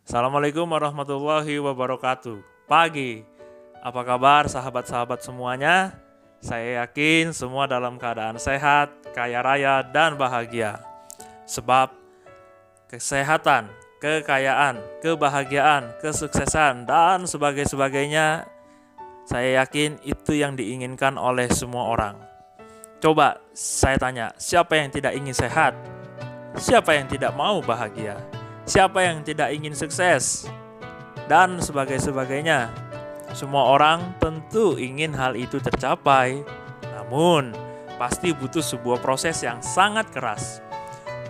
Assalamualaikum warahmatullahi wabarakatuh. Pagi, apa kabar sahabat-sahabat semuanya? Saya yakin semua dalam keadaan sehat, kaya raya, dan bahagia. Sebab kesehatan, kekayaan, kebahagiaan, kesuksesan, dan sebagainya, saya yakin itu yang diinginkan oleh semua orang. Coba saya tanya, siapa yang tidak ingin sehat? Siapa yang tidak mau bahagia? Siapa yang tidak ingin sukses? Dan sebagainya. Semua orang tentu ingin hal itu tercapai. Namun, pasti butuh sebuah proses yang sangat keras.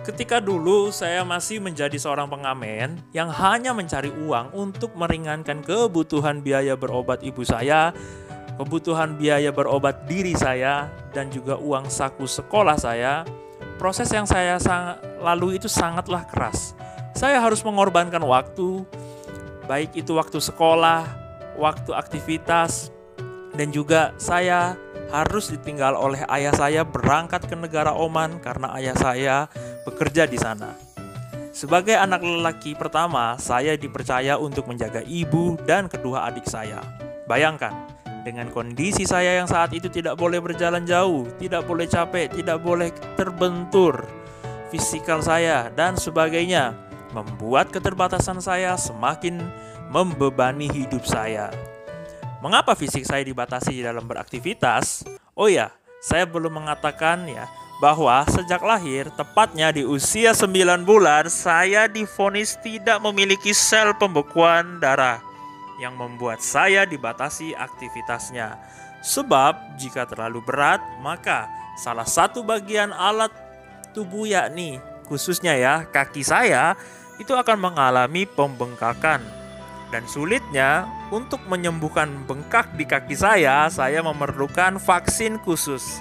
Ketika dulu saya masih menjadi seorang pengamen yang hanya mencari uang untuk meringankan kebutuhan biaya berobat ibu saya, kebutuhan biaya berobat diri saya, dan juga uang saku sekolah saya, proses yang saya lalui itu sangatlah keras. Saya harus mengorbankan waktu, baik itu waktu sekolah, waktu aktivitas, dan juga saya harus ditinggal oleh ayah saya berangkat ke negara Oman karena ayah saya bekerja di sana. Sebagai anak lelaki pertama, saya dipercaya untuk menjaga ibu dan kedua adik saya. Bayangkan, dengan kondisi saya yang saat itu tidak boleh berjalan jauh, tidak boleh capek, tidak boleh terbentur fisikal saya, dan sebagainya, membuat keterbatasan saya semakin membebani hidup saya. Mengapa fisik saya dibatasi dalam beraktivitas? Oh ya, saya belum mengatakan bahwa sejak lahir, tepatnya di usia 9 bulan, saya divonis tidak memiliki sel pembekuan darah yang membuat saya dibatasi aktivitasnya. Sebab jika terlalu berat, maka salah satu bagian alat tubuh yakni khususnya kaki saya itu akan mengalami pembengkakan. Dan sulitnya untuk menyembuhkan bengkak di kaki saya memerlukan vaksin khusus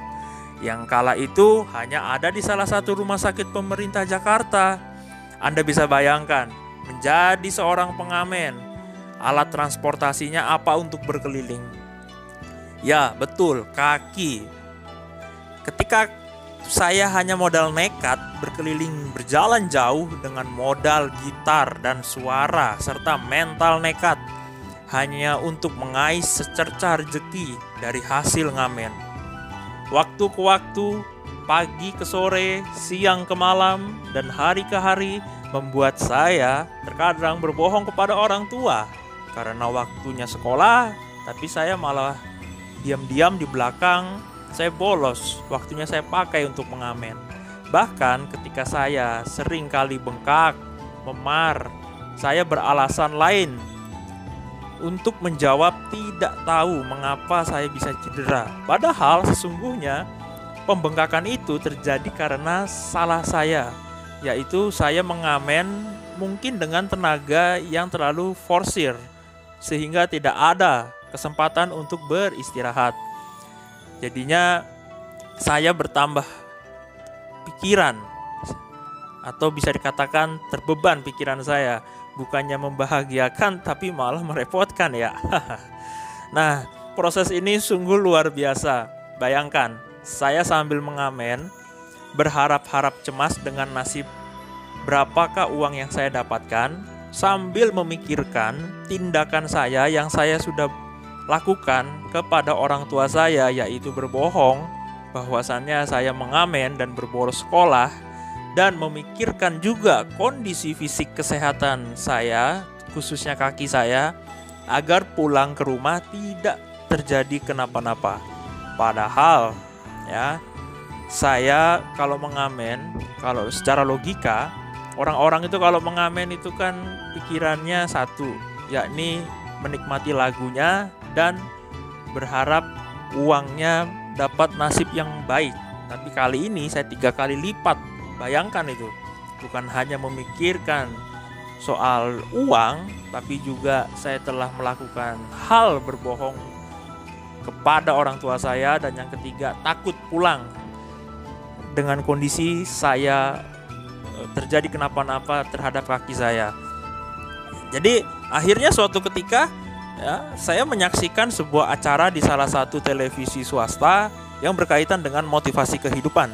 yang kala itu hanya ada di salah satu rumah sakit pemerintah Jakarta. Anda bisa bayangkan, menjadi seorang pengamen, alat transportasinya apa untuk berkeliling? Ya, betul, kaki. Ketika saya hanya modal nekat berkeliling berjalan jauh dengan modal gitar dan suara serta mental nekat hanya untuk mengais secerca rezeki dari hasil ngamen. Waktu ke waktu, pagi ke sore, siang ke malam, dan hari ke hari membuat saya terkadang berbohong kepada orang tua karena waktunya sekolah, tapi saya malah diam-diam di belakang. Saya bolos, waktunya saya pakai untuk mengamen. Bahkan ketika saya sering kali bengkak, memar, saya beralasan lain untuk menjawab tidak tahu mengapa saya bisa cedera. Padahal sesungguhnya pembengkakan itu terjadi karena salah saya, yaitu saya mengamen mungkin dengan tenaga yang terlalu forsir, sehingga tidak ada kesempatan untuk beristirahat. Jadinya saya bertambah pikiran, atau bisa dikatakan terbeban pikiran saya. Bukannya membahagiakan tapi malah merepotkan ya. Nah, proses ini sungguh luar biasa. Bayangkan, saya sambil mengamen berharap-harap cemas dengan nasib berapakah uang yang saya dapatkan, sambil memikirkan tindakan saya yang saya sudah lakukan kepada orang tua saya, yaitu berbohong bahwasannya saya mengamen dan berbolos sekolah, dan memikirkan juga kondisi fisik kesehatan saya, khususnya kaki saya, agar pulang ke rumah tidak terjadi kenapa-napa. Padahal saya kalau mengamen, kalau secara logika, orang-orang itu kalau mengamen itu kan pikirannya satu, yakni menikmati lagunya dan berharap uangnya dapat nasib yang baik. Tapi kali ini saya 3 kali lipat. Bayangkan itu, bukan hanya memikirkan soal uang, tapi juga saya telah melakukan hal berbohong kepada orang tua saya. Dan yang ketiga, takut pulang dengan kondisi saya terjadi kenapa-napa terhadap kaki saya. Jadi akhirnya suatu ketika saya menyaksikan sebuah acara di salah satu televisi swasta yang berkaitan dengan motivasi kehidupan.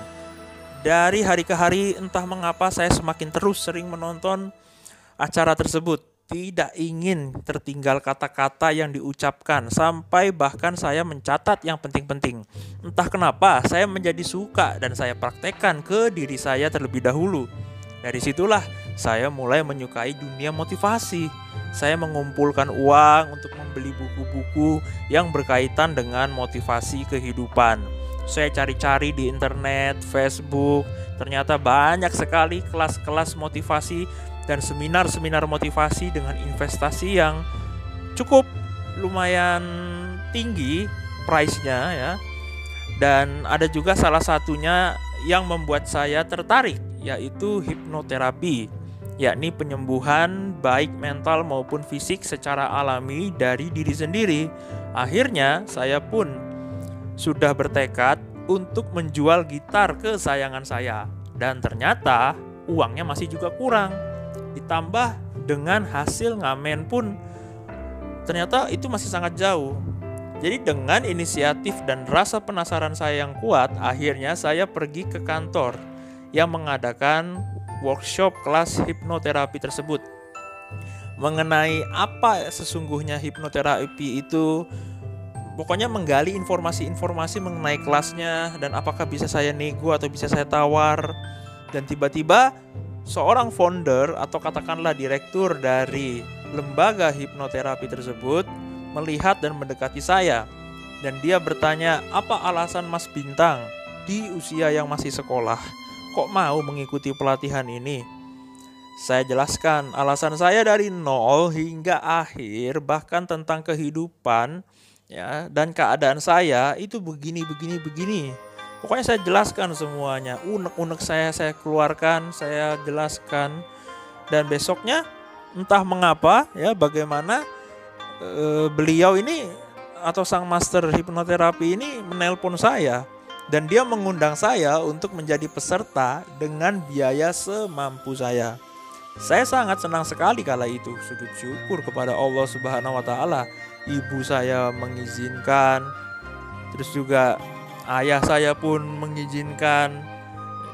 Dari hari ke hari entah mengapa saya semakin terus sering menonton acara tersebut. tidak ingin tertinggal kata-kata yang diucapkan, sampai bahkan saya mencatat yang penting-penting. Entah kenapa saya menjadi suka dan saya praktekkan ke diri saya terlebih dahulu. Dari situlah saya mulai menyukai dunia motivasi. Saya mengumpulkan uang untuk membeli buku-buku yang berkaitan dengan motivasi kehidupan. Saya cari-cari di internet, Facebook, ternyata banyak sekali kelas-kelas motivasi dan seminar-seminar motivasi dengan investasi yang cukup lumayan tinggi price-nya ya. Dan ada juga salah satunya yang membuat saya tertarik, yaitu hipnoterapi, yakni penyembuhan baik mental maupun fisik secara alami dari diri sendiri. Akhirnya saya pun sudah bertekad untuk menjual gitar kesayangan saya, dan ternyata uangnya masih juga kurang. Ditambah dengan hasil ngamen pun ternyata itu masih sangat jauh. Jadi dengan inisiatif dan rasa penasaran saya yang kuat, akhirnya saya pergi ke kantor yang mengadakan workshop kelas hipnoterapi tersebut. Mengenai apa sesungguhnya hipnoterapi itu, pokoknya menggali informasi-informasi mengenai kelasnya dan apakah bisa saya nego atau bisa saya tawar. Dan tiba-tiba seorang founder atau katakanlah direktur dari lembaga hipnoterapi tersebut melihat dan mendekati saya. Dan dia bertanya, apa alasan Mas Bintang di usia yang masih sekolah kok mau mengikuti pelatihan ini? Saya jelaskan alasan saya dari nol hingga akhir, bahkan tentang kehidupan ya, dan keadaan saya itu begini. Pokoknya saya jelaskan semuanya, unek-unek saya keluarkan, saya jelaskan. Dan besoknya entah mengapa ya, bagaimana beliau ini atau sang master hipnoterapi ini menelpon saya, dan dia mengundang saya untuk menjadi peserta dengan biaya semampu saya. Saya sangat senang sekali kala itu, sujud syukur kepada Allah Subhanahu wa taala. Ibu saya mengizinkan, terus juga ayah saya pun mengizinkan.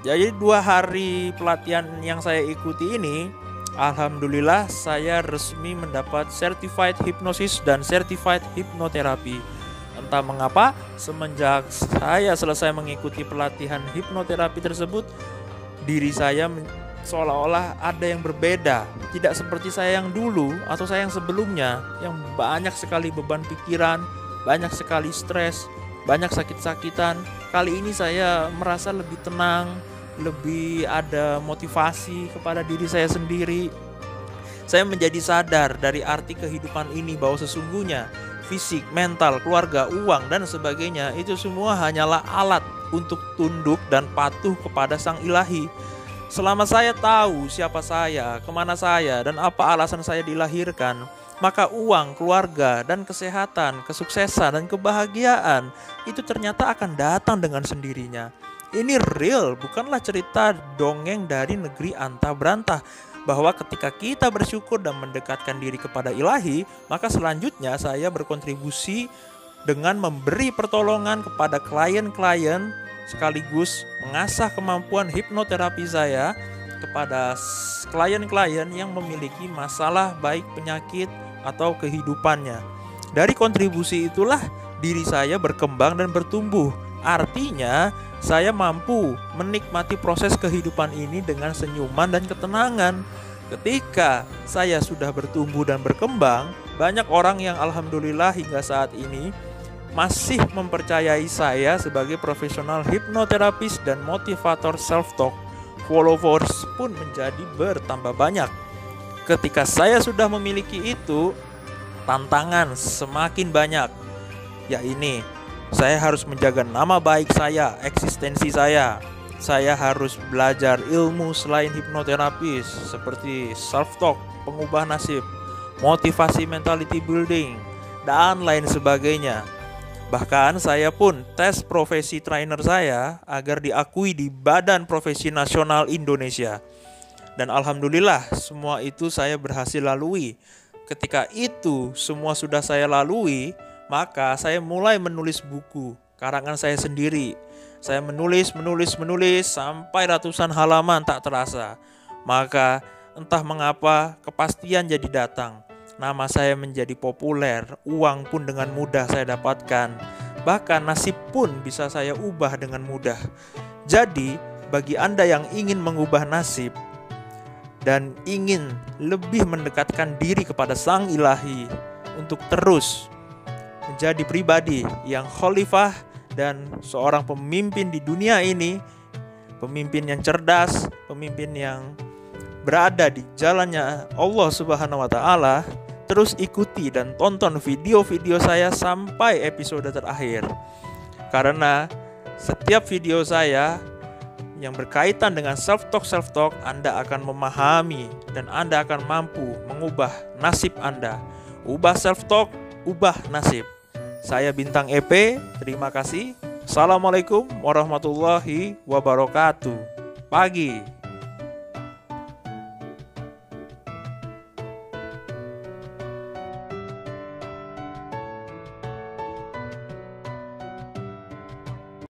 Jadi 2 hari pelatihan yang saya ikuti ini, alhamdulillah saya resmi mendapat Certified Hypnosis dan Certified Hypnotherapy. Entah mengapa semenjak saya selesai mengikuti pelatihan hipnoterapi tersebut, diri saya seolah-olah ada yang berbeda. Tidak seperti saya yang dulu atau saya yang sebelumnya, yang banyak sekali beban pikiran, banyak sekali stres, banyak sakit-sakitan. Kali ini saya merasa lebih tenang, lebih ada motivasi kepada diri saya sendiri. Saya menjadi sadar dari arti kehidupan ini, bahwa sesungguhnya fisik, mental, keluarga, uang, dan sebagainya itu semua hanyalah alat untuk tunduk dan patuh kepada Sang Ilahi. Selama saya tahu siapa saya, kemana saya, dan apa alasan saya dilahirkan, maka uang, keluarga, dan kesehatan, kesuksesan, dan kebahagiaan itu ternyata akan datang dengan sendirinya. Ini real, bukanlah cerita dongeng dari negeri antah berantah, bahwa ketika kita bersyukur dan mendekatkan diri kepada Ilahi, maka selanjutnya saya berkontribusi dengan memberi pertolongan kepada klien-klien, sekaligus mengasah kemampuan hipnoterapi saya kepada klien-klien yang memiliki masalah baik penyakit atau kehidupannya. Dari kontribusi itulah diri saya berkembang dan bertumbuh. Artinya saya mampu menikmati proses kehidupan ini dengan senyuman dan ketenangan. Ketika saya sudah bertumbuh dan berkembang, banyak orang yang alhamdulillah hingga saat ini masih mempercayai saya sebagai profesional hipnoterapis dan motivator self-talk. Followers pun menjadi bertambah banyak. Ketika saya sudah memiliki itu, tantangan semakin banyak. Ya ini, saya harus menjaga nama baik saya, eksistensi saya. Saya harus belajar ilmu selain hipnoterapis seperti self-talk, pengubah nasib, motivasi mentality building, dan lain sebagainya. Bahkan saya pun tes profesi trainer saya agar diakui di Badan Profesi Nasional Indonesia. Dan alhamdulillah semua itu saya berhasil lalui. Ketika itu semua sudah saya lalui, maka saya mulai menulis buku karangan saya sendiri. Saya menulis sampai ratusan halaman tak terasa. Maka entah mengapa kepastian jadi datang. Nama saya menjadi populer, uang pun dengan mudah saya dapatkan. Bahkan nasib pun bisa saya ubah dengan mudah. Jadi, bagi Anda yang ingin mengubah nasib dan ingin lebih mendekatkan diri kepada Sang Ilahi untuk terus menjadi pribadi yang khalifah dan seorang pemimpin di dunia ini, pemimpin yang cerdas, pemimpin yang berada di jalannya Allah Subhanahu wa taala, terus ikuti dan tonton video-video saya sampai episode terakhir. Karena setiap video saya yang berkaitan dengan self-talk, Anda akan memahami dan Anda akan mampu mengubah nasib Anda. Ubah self-talk, ubah nasib. Saya Bintang EP, terima kasih. Assalamualaikum warahmatullahi wabarakatuh. Pagi.